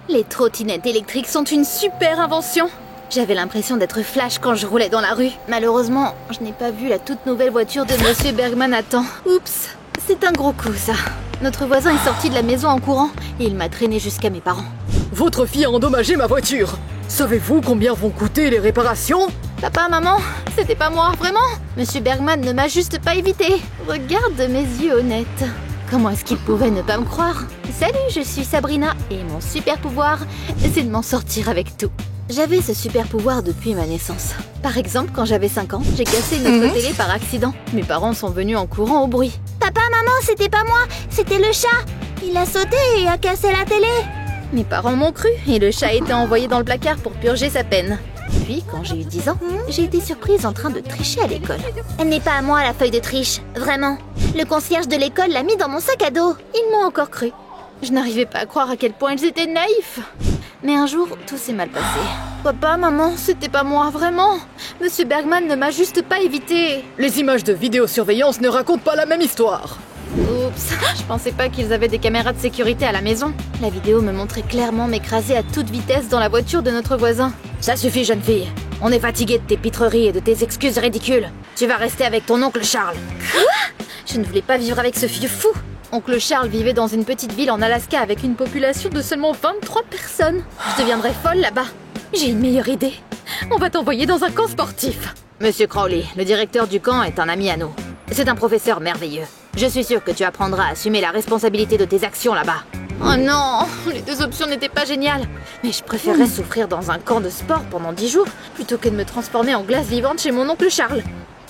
Les trottinettes électriques sont une super invention. J'avais l'impression d'être Flash quand je roulais dans la rue. Malheureusement, je n'ai pas vu la toute nouvelle voiture de Monsieur Bergman à temps. Oups, c'est un gros coup ça. Notre voisin est sorti de la maison en courant et il m'a traîné jusqu'à mes parents. Votre fille a endommagé ma voiture. Savez-vous combien vont coûter les réparations? Papa, maman, c'était pas moi, vraiment. Monsieur Bergman ne m'a juste pas évité. Regarde mes yeux honnêtes. Comment est-ce qu'il pouvait ne pas me croire? Salut, je suis Sabrina et mon super pouvoir, c'est de m'en sortir avec tout. J'avais ce super pouvoir depuis ma naissance. Par exemple, quand j'avais 5 ans, j'ai cassé notre télé par accident. Mes parents sont venus en courant au bruit. Papa, maman, c'était pas moi, c'était le chat. Il a sauté et a cassé la télé. Mes parents m'ont cru et le chat a été envoyé dans le placard pour purger sa peine. Puis, quand j'ai eu 10 ans, j'ai été surprise en train de tricher à l'école. Elle n'est pas à moi, la feuille de triche, vraiment. Le concierge de l'école l'a mis dans mon sac à dos. Ils m'ont encore cru. Je n'arrivais pas à croire à quel point ils étaient naïfs. Mais un jour, tout s'est mal passé. Papa, maman, c'était pas moi, vraiment. Monsieur Bergman ne m'a juste pas évité. Les images de vidéosurveillance ne racontent pas la même histoire. Oups, je pensais pas qu'ils avaient des caméras de sécurité à la maison. La vidéo me montrait clairement m'écraser à toute vitesse dans la voiture de notre voisin. Ça suffit, jeune fille. On est fatigué de tes pitreries et de tes excuses ridicules. Tu vas rester avec ton oncle Charles. Quoi? Je ne voulais pas vivre avec ce vieux fou. Oncle Charles vivait dans une petite ville en Alaska avec une population de seulement 23 personnes. Je deviendrais folle là-bas. J'ai une meilleure idée. On va t'envoyer dans un camp sportif. Monsieur Crowley, le directeur du camp est un ami à nous. C'est un professeur merveilleux. Je suis sûre que tu apprendras à assumer la responsabilité de tes actions là-bas. Oh non, les deux options n'étaient pas géniales. Mais je préférerais souffrir dans un camp de sport pendant 10 jours plutôt que de me transformer en glace vivante chez mon oncle Charles.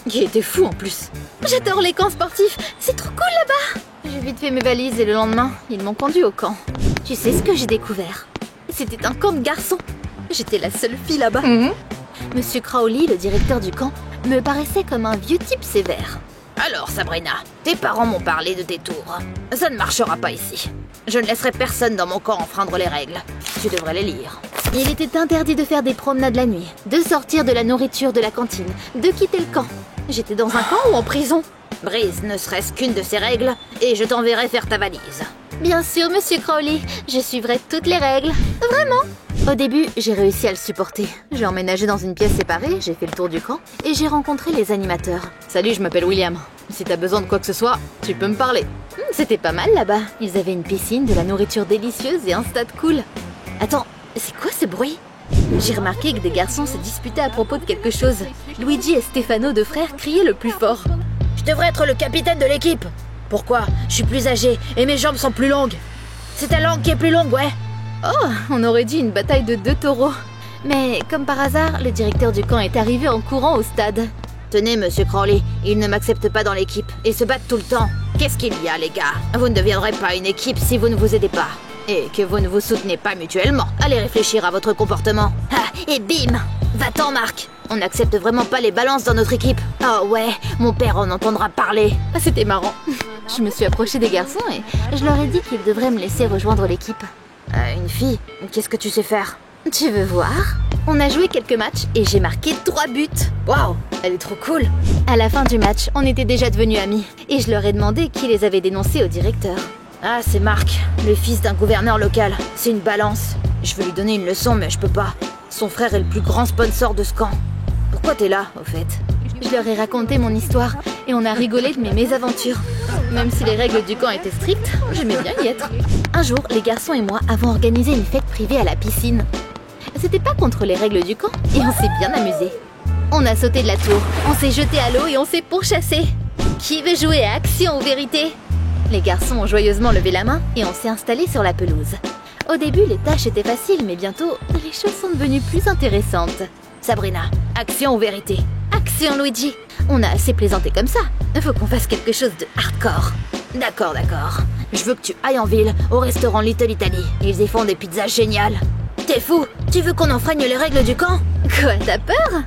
Qui était fou en plus. J'adore les camps sportifs, c'est trop cool là-bas. J'ai vite fait mes valises et le lendemain, ils m'ont conduit au camp. Tu sais ce que j'ai découvert? C'était un camp de garçons. J'étais la seule fille là-bas. Monsieur Crowley, le directeur du camp, me paraissait comme un vieux type sévère. Alors Sabrina, tes parents m'ont parlé de tes tours. Ça ne marchera pas ici. Je ne laisserai personne dans mon camp enfreindre les règles. Tu devrais les lire. Il était interdit de faire des promenades la nuit, de sortir de la nourriture de la cantine, de quitter le camp. J'étais dans un camp ou en prison? Brise ne serait-ce qu'une de ces règles et je t'enverrai faire ta valise. Bien sûr, Monsieur Crowley, je suivrai toutes les règles. Vraiment? Au début, j'ai réussi à le supporter. J'ai emménagé dans une pièce séparée, j'ai fait le tour du camp et j'ai rencontré les animateurs. Salut, je m'appelle William. Si t'as besoin de quoi que ce soit, tu peux me parler. C'était pas mal là-bas. Ils avaient une piscine, de la nourriture délicieuse et un stade cool. Attends, c'est quoi ce bruit? J'ai remarqué que des garçons se disputaient à propos de quelque chose. Luigi et Stefano, deux frères, criaient le plus fort. Je devrais être le capitaine de l'équipe. Pourquoi? Je suis plus âgée et mes jambes sont plus longues. C'est ta langue qui est plus longue, ouais. Oh, on aurait dit une bataille de 2 taureaux. Mais comme par hasard, le directeur du camp est arrivé en courant au stade. Tenez, Monsieur Crowley, ils ne m'acceptent pas dans l'équipe et se battent tout le temps. Qu'est-ce qu'il y a, les gars? Vous ne deviendrez pas une équipe si vous ne vous aidez pas. Et que vous ne vous soutenez pas mutuellement. Allez réfléchir à votre comportement. Ah, et bim! Va-t'en, Marc. On n'accepte vraiment pas les balances dans notre équipe. Oh ouais, mon père en entendra parler. Ah, c'était marrant. Je me suis approchée des garçons et je leur ai dit qu'ils devraient me laisser rejoindre l'équipe. Une fille? Qu'est-ce que tu sais faire? Tu veux voir? On a joué quelques matchs et j'ai marqué 3 buts. Waouh, elle est trop cool. À la fin du match, on était déjà devenus amis et je leur ai demandé qui les avait dénoncés au directeur. Ah, c'est Marc, le fils d'un gouverneur local. C'est une balance. Je veux lui donner une leçon, mais je peux pas. Son frère est le plus grand sponsor de ce camp. Pourquoi t'es là, au fait? Je leur ai raconté mon histoire et on a rigolé de mes mésaventures. Même si les règles du camp étaient strictes, j'aimais bien y être. Un jour, les garçons et moi avons organisé une fête privée à la piscine. C'était pas contre les règles du camp et on s'est bien amusé. On a sauté de la tour, on s'est jeté à l'eau et on s'est pourchassé. Qui veut jouer à Action ou Vérité? Les garçons ont joyeusement levé la main et on s'est installé sur la pelouse. Au début, les tâches étaient faciles, mais bientôt, les choses sont devenues plus intéressantes. Sabrina, Action ou Vérité? Action, Luigi! On a assez plaisanté comme ça. Faut qu'on fasse quelque chose de hardcore. D'accord, d'accord. Je veux que tu ailles en ville, au restaurant Little Italy. Ils y font des pizzas géniales. T'es fou? Tu veux qu'on enfreigne les règles du camp? Quoi, t'as peur?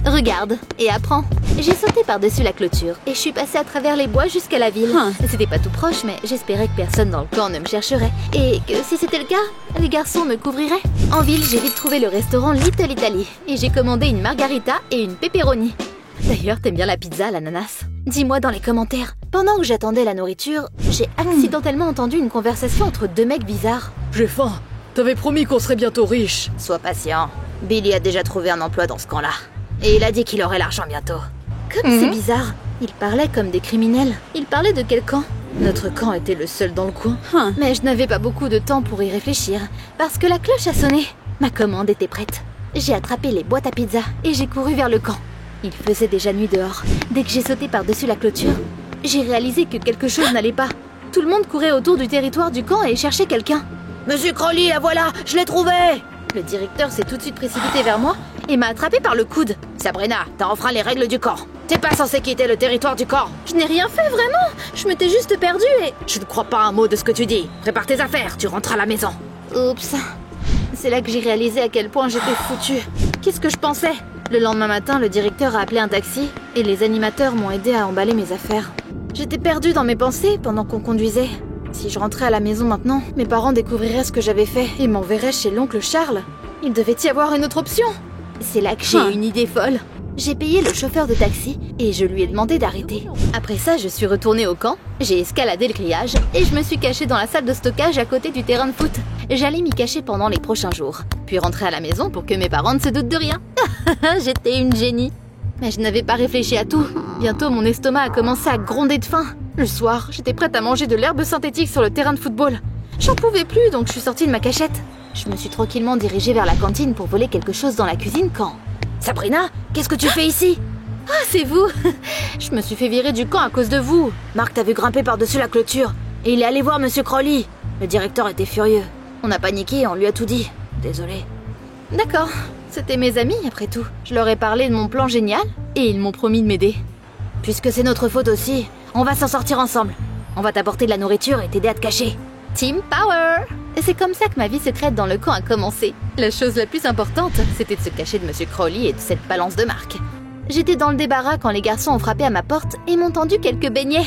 Regarde et apprends. J'ai sauté par-dessus la clôture et je suis passée à travers les bois jusqu'à la ville. C'était pas tout proche, mais j'espérais que personne dans le camp ne me chercherait. Et que si c'était le cas, les garçons me couvriraient. En ville, j'ai vite trouvé le restaurant Little Italy et j'ai commandé une margarita et une pepperoni. D'ailleurs, t'aimes bien la pizza à l'ananas? Dis-moi dans les commentaires. Pendant que j'attendais la nourriture, j'ai accidentellement entendu une conversation entre 2 mecs bizarres. J'ai faim. T'avais promis qu'on serait bientôt riche. Sois patient. Billy a déjà trouvé un emploi dans ce camp-là. Et il a dit qu'il aurait l'argent bientôt. Comme c'est bizarre. Ils parlaient comme des criminels. Ils parlaient de quel camp? Notre camp était le seul dans le coin. Mais je n'avais pas beaucoup de temps pour y réfléchir, parce que la cloche a sonné. Ma commande était prête. J'ai attrapé les boîtes à pizza et j'ai couru vers le camp. Il faisait déjà nuit dehors. Dès que j'ai sauté par-dessus la clôture, j'ai réalisé que quelque chose n'allait pas. Tout le monde courait autour du territoire du camp et cherchait quelqu'un. Monsieur Crowley, la voilà, je l'ai trouvé. Le directeur s'est tout de suite précipité vers moi et m'a attrapé par le coude. Sabrina, t'as enfreint les règles du camp. T'es pas censée quitter le territoire du camp. Je n'ai rien fait vraiment. Je m'étais juste perdue et... Je ne crois pas un mot de ce que tu dis. Prépare tes affaires, tu rentres à la maison. Oups. C'est là que j'ai réalisé à quel point j'étais foutue. Qu'est-ce que je pensais? Le lendemain matin, le directeur a appelé un taxi et les animateurs m'ont aidé à emballer mes affaires. J'étais perdue dans mes pensées pendant qu'on conduisait. Si je rentrais à la maison maintenant, mes parents découvriraient ce que j'avais fait et m'enverraient chez l'oncle Charles. Il devait y avoir une autre option. C'est là que j'ai eu une idée folle. J'ai payé le chauffeur de taxi et je lui ai demandé d'arrêter. Après ça, je suis retournée au camp, j'ai escaladé le grillage et je me suis cachée dans la salle de stockage à côté du terrain de foot. J'allais m'y cacher pendant les prochains jours, puis rentrer à la maison pour que mes parents ne se doutent de rien. J'étais une génie. Mais je n'avais pas réfléchi à tout. Bientôt, mon estomac a commencé à gronder de faim. Le soir, j'étais prête à manger de l'herbe synthétique sur le terrain de football. J'en pouvais plus, donc je suis sortie de ma cachette. Je me suis tranquillement dirigée vers la cantine pour voler quelque chose dans la cuisine quand... Sabrina, qu'est-ce que tu fais ici? Ah, c'est vous. Je me suis fait virer du camp à cause de vous. Marc t'a vu grimper par-dessus la clôture et il est allé voir Monsieur Crowley. Le directeur était furieux. On a paniqué et on lui a tout dit. Désolé. D'accord. C'était mes amis, après tout. Je leur ai parlé de mon plan génial et ils m'ont promis de m'aider. Puisque c'est notre faute aussi, on va s'en sortir ensemble. On va t'apporter de la nourriture et t'aider à te cacher. Team Power! Et c'est comme ça que ma vie secrète dans le camp a commencé. La chose la plus importante, c'était de se cacher de Monsieur Crowley et de cette balance de Marc. J'étais dans le débarras quand les garçons ont frappé à ma porte et m'ont tendu quelques beignets.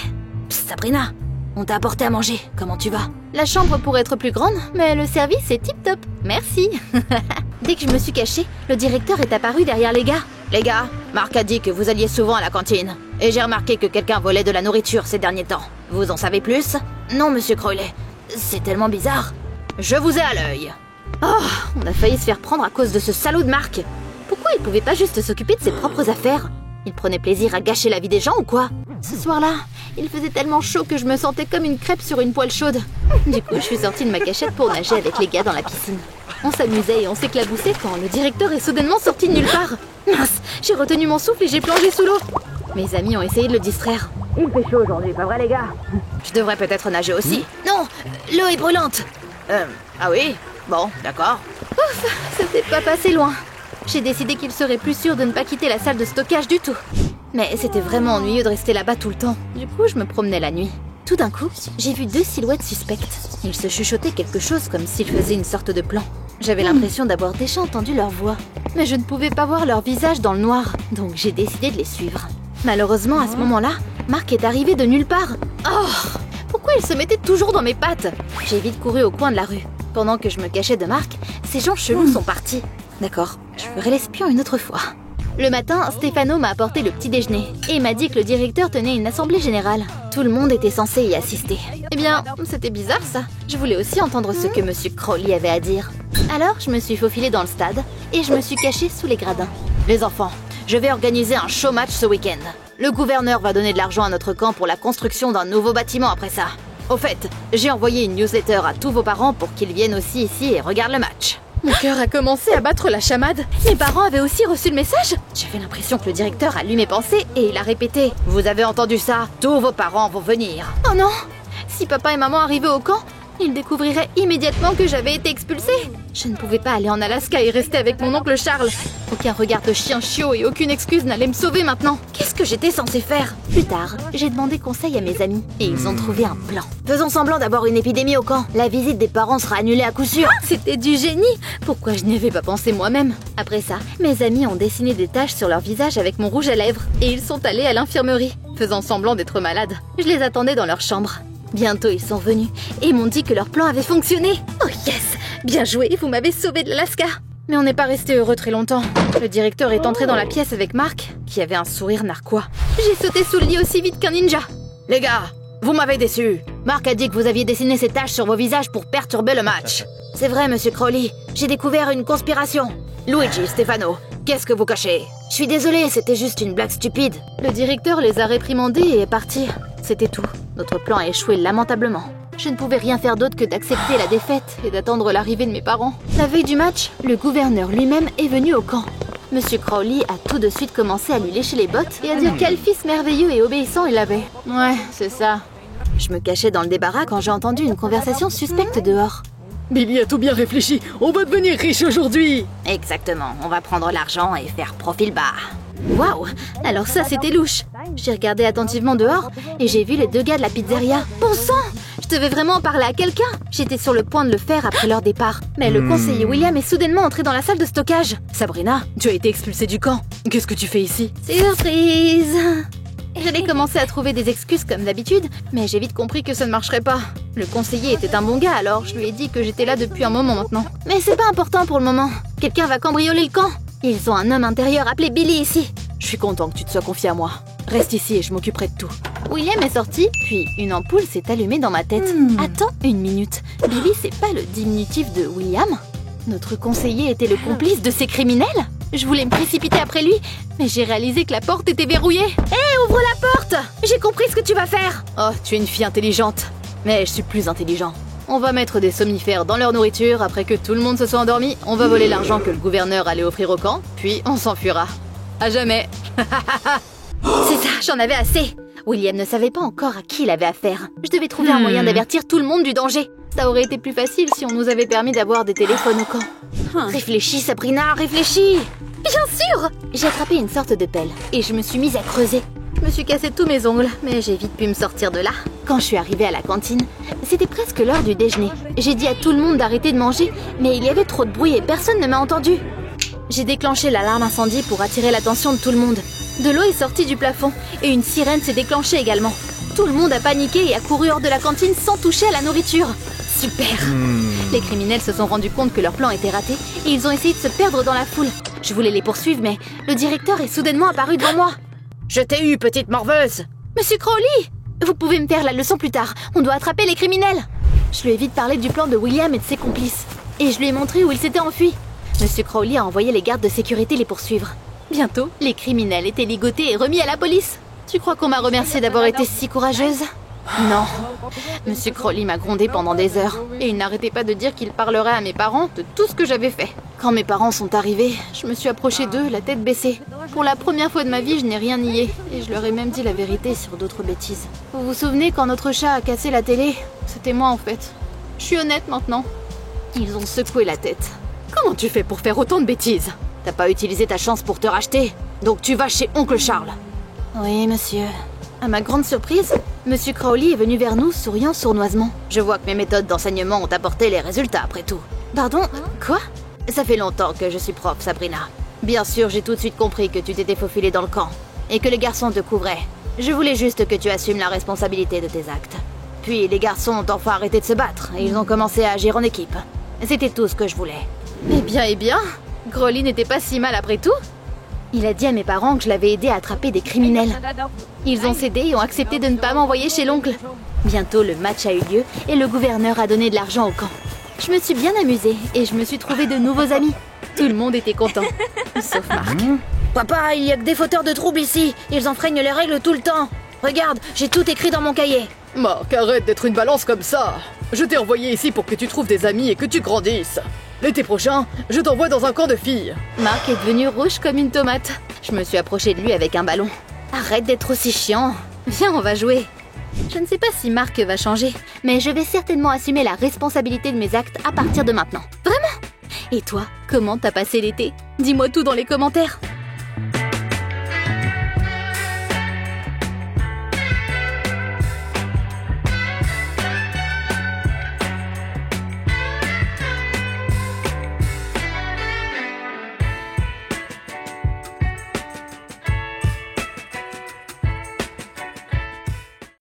Psst, Sabrina, on t'a apporté à manger. Comment tu vas? La chambre pourrait être plus grande, mais le service est tip-top. Merci. Dès que je me suis cachée, le directeur est apparu derrière les gars. Les gars, Marc a dit que vous alliez souvent à la cantine. Et j'ai remarqué que quelqu'un volait de la nourriture ces derniers temps. Vous en savez plus? Non, Monsieur Crowley. C'est tellement bizarre. Je vous ai à l'œil. Oh, on a failli se faire prendre à cause de ce salaud de Marc. Pourquoi il pouvait pas juste s'occuper de ses propres affaires? Il prenait plaisir à gâcher la vie des gens ou quoi? Ce soir-là, il faisait tellement chaud que je me sentais comme une crêpe sur une poêle chaude. Du coup, je suis sortie de ma cachette pour nager avec les gars dans la piscine. On s'amusait et on s'éclaboussait quand le directeur est soudainement sorti de nulle part. Mince, j'ai retenu mon souffle et j'ai plongé sous l'eau. Mes amis ont essayé de le distraire. Il fait chaud aujourd'hui, pas vrai les gars? Je devrais peut-être nager aussi. Non, l'eau est brûlante. Ah oui? Bon, d'accord. Ouf, c'était pas passé loin. J'ai décidé qu'il serait plus sûr de ne pas quitter la salle de stockage du tout. Mais c'était vraiment ennuyeux de rester là-bas tout le temps. Du coup, je me promenais la nuit. Tout d'un coup, j'ai vu deux silhouettes suspectes. Ils se chuchotaient quelque chose comme s'ils faisaient une sorte de plan. J'avais l'impression d'avoir déjà entendu leur voix. Mais je ne pouvais pas voir leur visage dans le noir, donc j'ai décidé de les suivre. Malheureusement, à ce moment-là, Marc est arrivé de nulle part. Oh! Pourquoi il se mettait toujours dans mes pattes? J'ai vite couru au coin de la rue. Pendant que je me cachais de Marc, ces gens chelous sont partis. D'accord, je ferai l'espion une autre fois. Le matin, Stefano m'a apporté le petit déjeuner et m'a dit que le directeur tenait une assemblée générale. Tout le monde était censé y assister. Eh bien, c'était bizarre ça. Je voulais aussi entendre ce que Monsieur Crowley avait à dire. Alors, je me suis faufilée dans le stade et je me suis cachée sous les gradins. Les enfants, je vais organiser un show match ce week-end. Le gouverneur va donner de l'argent à notre camp pour la construction d'un nouveau bâtiment après ça. Au fait, j'ai envoyé une newsletter à tous vos parents pour qu'ils viennent aussi ici et regardent le match. Mon cœur a commencé à battre la chamade. Mes parents avaient aussi reçu le message. J'avais l'impression que le directeur a lu mes pensées et il a répété. Vous avez entendu ça? Tous vos parents vont venir. Oh non! Si papa et maman arrivaient au camp, ils découvriraient immédiatement que j'avais été expulsée. Je ne pouvais pas aller en Alaska et rester avec mon oncle Charles. Aucun regard de chien chiot et aucune excuse n'allait me sauver maintenant. Qu'est-ce que j'étais censée faire? Plus tard, j'ai demandé conseil à mes amis et ils ont trouvé un plan. Faisons semblant d'avoir une épidémie au camp. La visite des parents sera annulée à coup sûr. C'était du génie! Pourquoi je n'y avais pas pensé moi-même? Après ça, mes amis ont dessiné des taches sur leur visage avec mon rouge à lèvres et ils sont allés à l'infirmerie, faisant semblant d'être malades. Je les attendais dans leur chambre. Bientôt, ils sont venus et m'ont dit que leur plan avait fonctionné. Oh yes! Bien joué, vous m'avez sauvé de l'Alaska! Mais on n'est pas resté heureux très longtemps. Le directeur est entré dans la pièce avec Marc, qui avait un sourire narquois. J'ai sauté sous le lit aussi vite qu'un ninja. Les gars, vous m'avez déçu. Marc a dit que vous aviez dessiné ces taches sur vos visages pour perturber le match. C'est vrai, Monsieur Crowley, j'ai découvert une conspiration. Luigi, Stefano, qu'est-ce que vous cachez? Je suis désolée, c'était juste une blague stupide. Le directeur les a réprimandés et est parti. C'était tout. Notre plan a échoué lamentablement. Je ne pouvais rien faire d'autre que d'accepter la défaite et d'attendre l'arrivée de mes parents. La veille du match, le gouverneur lui-même est venu au camp. Monsieur Crowley a tout de suite commencé à lui lécher les bottes et à dire quel fils merveilleux et obéissant il avait. Ouais, c'est ça. Je me cachais dans le débarras quand j'ai entendu une conversation suspecte dehors. Billy a tout bien réfléchi. On va devenir riche aujourd'hui. Exactement, on va prendre l'argent et faire profil bas. Waouh! Alors ça, c'était louche. J'ai regardé attentivement dehors et j'ai vu les deux gars de la pizzeria. Bon sang! Je devais vraiment en parler à quelqu'un. J'étais sur le point de le faire après leur départ. Mais le conseiller William est soudainement entré dans la salle de stockage. Sabrina, tu as été expulsée du camp. Qu'est-ce que tu fais ici? Surprise! J'allais commencer à trouver des excuses comme d'habitude, mais j'ai vite compris que ça ne marcherait pas. Le conseiller était un bon gars, alors je lui ai dit que j'étais là depuis un moment maintenant. Mais c'est pas important pour le moment. Quelqu'un va cambrioler le camp. Ils ont un homme intérieur appelé Billy ici. Je suis content que tu te sois confié à moi. Reste ici et je m'occuperai de tout. William est sorti, puis une ampoule s'est allumée dans ma tête. Attends une minute. Billy, c'est pas le diminutif de William? Notre conseiller était le complice de ces criminels? Je voulais me précipiter après lui, mais j'ai réalisé que la porte était verrouillée. Hé, ouvre la porte! J'ai compris ce que tu vas faire! Oh, tu es une fille intelligente. Mais je suis plus intelligent. On va mettre des somnifères dans leur nourriture après que tout le monde se soit endormi. On va voler l'argent que le gouverneur allait offrir au camp, puis on s'enfuira. À jamais. C'est ça, j'en avais assez. William ne savait pas encore à qui il avait affaire. Je devais trouver un moyen d'avertir tout le monde du danger. Ça aurait été plus facile si on nous avait permis d'avoir des téléphones au camp. Réfléchis, Sabrina, réfléchis! Bien sûr! J'ai attrapé une sorte de pelle et je me suis mise à creuser. Je me suis cassé tous mes ongles, mais j'ai vite pu me sortir de là. Quand je suis arrivée à la cantine, c'était presque l'heure du déjeuner. J'ai dit à tout le monde d'arrêter de manger, mais il y avait trop de bruit et personne ne m'a entendu. J'ai déclenché l'alarme incendie pour attirer l'attention de tout le monde. De l'eau est sortie du plafond et une sirène s'est déclenchée également. Tout le monde a paniqué et a couru hors de la cantine sans toucher à la nourriture. Super! Les criminels se sont rendus compte que leur plan était raté et ils ont essayé de se perdre dans la foule. Je voulais les poursuivre, mais le directeur est soudainement apparu devant moi. Je t'ai eu, petite morveuse! Monsieur Crowley! Vous pouvez me faire la leçon plus tard. On doit attraper les criminels. Je lui ai vite parlé du plan de William et de ses complices. Et je lui ai montré où ils s'étaient enfuis. Monsieur Crowley a envoyé les gardes de sécurité les poursuivre. Bientôt, les criminels étaient ligotés et remis à la police. Tu crois qu'on m'a remercié d'avoir été si courageuse? Non. Monsieur Crowley m'a grondé pendant des heures. Et il n'arrêtait pas de dire qu'il parlerait à mes parents de tout ce que j'avais fait. Quand mes parents sont arrivés, je me suis approchée d'eux, la tête baissée. Pour la première fois de ma vie, je n'ai rien nié. Et je leur ai même dit la vérité sur d'autres bêtises. Vous vous souvenez quand notre chat a cassé la télé? C'était moi en fait. Je suis honnête maintenant. Ils ont secoué la tête. Comment tu fais pour faire autant de bêtises? T'as pas utilisé ta chance pour te racheter, donc tu vas chez oncle Charles. Oui, monsieur. À ma grande surprise, monsieur Crowley est venu vers nous, souriant sournoisement. Je vois que mes méthodes d'enseignement ont apporté les résultats après tout. Pardon? Quoi? Ça fait longtemps que je suis prof, Sabrina. Bien sûr, j'ai tout de suite compris que tu t'étais faufilée dans le camp et que les garçons te couvraient. Je voulais juste que tu assumes la responsabilité de tes actes. Puis les garçons ont enfin arrêté de se battre et ils ont commencé à agir en équipe. C'était tout ce que je voulais. Eh bien, Crowley n'était pas si mal après tout. Il a dit à mes parents que je l'avais aidé à attraper des criminels. Ils ont cédé et ont accepté de ne pas m'envoyer chez l'oncle. Bientôt, le match a eu lieu et le gouverneur a donné de l'argent au camp. Je me suis bien amusée et je me suis trouvé de nouveaux amis. Tout le monde était content, sauf Marc. Papa, il y a que des fauteurs de troubles ici. Ils enfreignent les règles tout le temps. Regarde, j'ai tout écrit dans mon cahier. Marc, arrête d'être une balance comme ça. Je t'ai envoyé ici pour que tu trouves des amis et que tu grandisses. L'été prochain, je t'envoie dans un camp de filles. Marc est devenu rouge comme une tomate. Je me suis approchée de lui avec un ballon. Arrête d'être aussi chiant. Viens, on va jouer. Je ne sais pas si Marc va changer, mais je vais certainement assumer la responsabilité de mes actes à partir de maintenant. Vraiment? Et toi, comment t'as passé l'été? Dis-moi tout dans les commentaires.